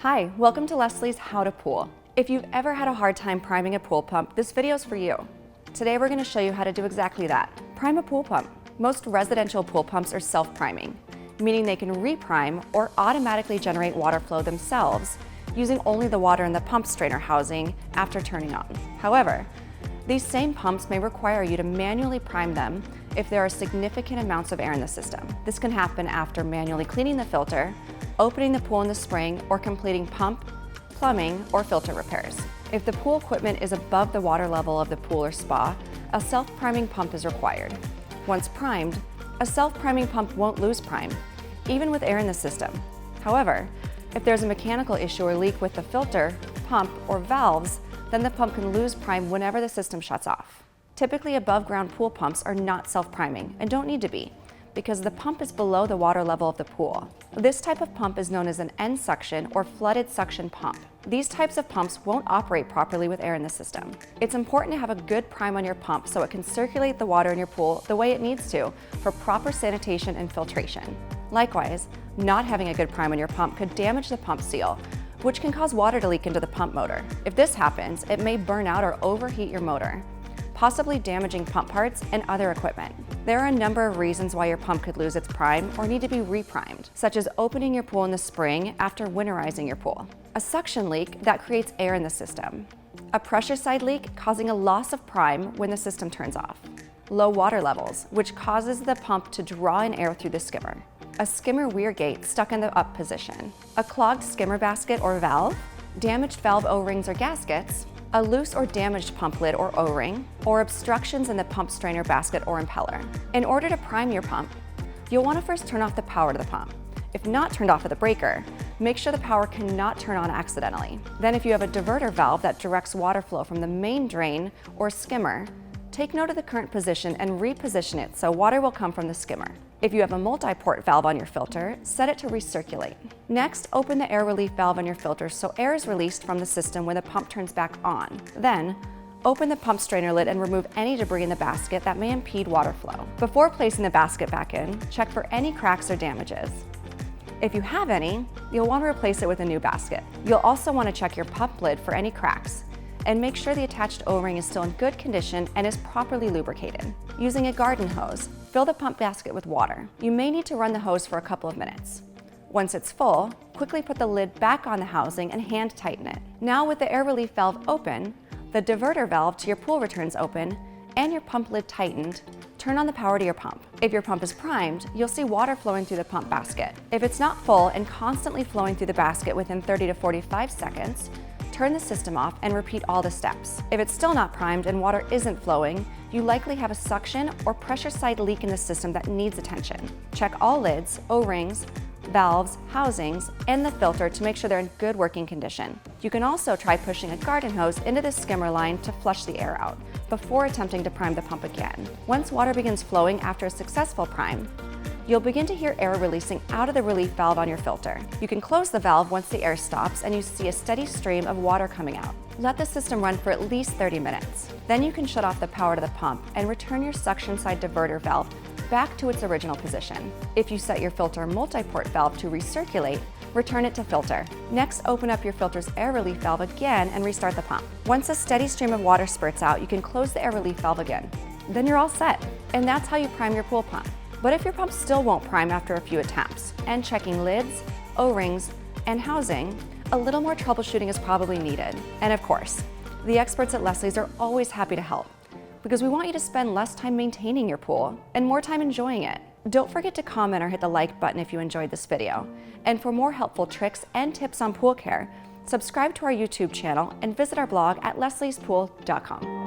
Hi, welcome to Leslie's How to Pool. If you've ever had a hard time priming a pool pump, this video is for you. Today we're going to show you how to do exactly that. Prime a pool pump. Most residential pool pumps are self-priming, meaning they can reprime or automatically generate water flow themselves using only the water in the pump strainer housing after turning on. However, these same pumps may require you to manually prime them if there are significant amounts of air in the system. This can happen after manually cleaning the filter, opening the pool in the spring, or completing pump, plumbing, or filter repairs. If the pool equipment is above the water level of the pool or spa, a self-priming pump is required. Once primed, a self-priming pump won't lose prime, even with air in the system. However, if there's a mechanical issue or leak with the filter, pump, or valves, then the pump can lose prime whenever the system shuts off. Typically, above-ground pool pumps are not self-priming and don't need to be, because the pump is below the water level of the pool. This type of pump is known as an end suction or flooded suction pump. These types of pumps won't operate properly with air in the system. It's important to have a good prime on your pump so it can circulate the water in your pool the way it needs to for proper sanitation and filtration. Likewise, not having a good prime on your pump could damage the pump seal, which can cause water to leak into the pump motor. If this happens, it may burn out or overheat your motor, possibly damaging pump parts and other equipment. There are a number of reasons why your pump could lose its prime or need to be reprimed, such as opening your pool in the spring after winterizing your pool, a suction leak that creates air in the system, a pressure side leak causing a loss of prime when the system turns off, low water levels, which causes the pump to draw in air through the skimmer, a skimmer weir gate stuck in the up position, a clogged skimmer basket or valve, damaged valve O-rings or gaskets, a loose or damaged pump lid or O-ring, or obstructions in the pump strainer basket or impeller. In order to prime your pump, you'll want to first turn off the power to the pump. If not turned off at the breaker, make sure the power cannot turn on accidentally. Then if you have a diverter valve that directs water flow from the main drain or skimmer, take note of the current position and reposition it so water will come from the skimmer. If you have a multiport valve on your filter, set it to recirculate. Next, open the air relief valve on your filter so air is released from the system when the pump turns back on. Then, open the pump strainer lid and remove any debris in the basket that may impede water flow. Before placing the basket back in, check for any cracks or damages. If you have any, you'll want to replace it with a new basket. You'll also want to check your pump lid for any cracks and make sure the attached O-ring is still in good condition and is properly lubricated. Using a garden hose, fill the pump basket with water. You may need to run the hose for a couple of minutes. Once it's full, quickly put the lid back on the housing and hand tighten it. Now with the air relief valve open, the diverter valve to your pool returns open, and your pump lid tightened, turn on the power to your pump. If your pump is primed, you'll see water flowing through the pump basket. If it's not full and constantly flowing through the basket within 30 to 45 seconds, turn the system off and repeat all the steps. If it's still not primed and water isn't flowing, you likely have a suction or pressure side leak in the system that needs attention. Check all lids, O-rings, valves, housings, and the filter to make sure they're in good working condition. You can also try pushing a garden hose into the skimmer line to flush the air out before attempting to prime the pump again. Once water begins flowing after a successful prime, you'll begin to hear air releasing out of the relief valve on your filter. You can close the valve once the air stops and you see a steady stream of water coming out. Let the system run for at least 30 minutes. Then you can shut off the power to the pump and return your suction side diverter valve back to its original position. If you set your filter multiport valve to recirculate, return it to filter. Next, open up your filter's air relief valve again and restart the pump. Once a steady stream of water spurts out, you can close the air relief valve again. Then you're all set. And that's how you prime your pool pump. But if your pump still won't prime after a few attempts, and checking lids, O-rings, and housing, a little more troubleshooting is probably needed. And of course, the experts at Leslie's are always happy to help, because we want you to spend less time maintaining your pool and more time enjoying it. Don't forget to comment or hit the like button if you enjoyed this video. And for more helpful tricks and tips on pool care, subscribe to our YouTube channel and visit our blog at lesliespool.com.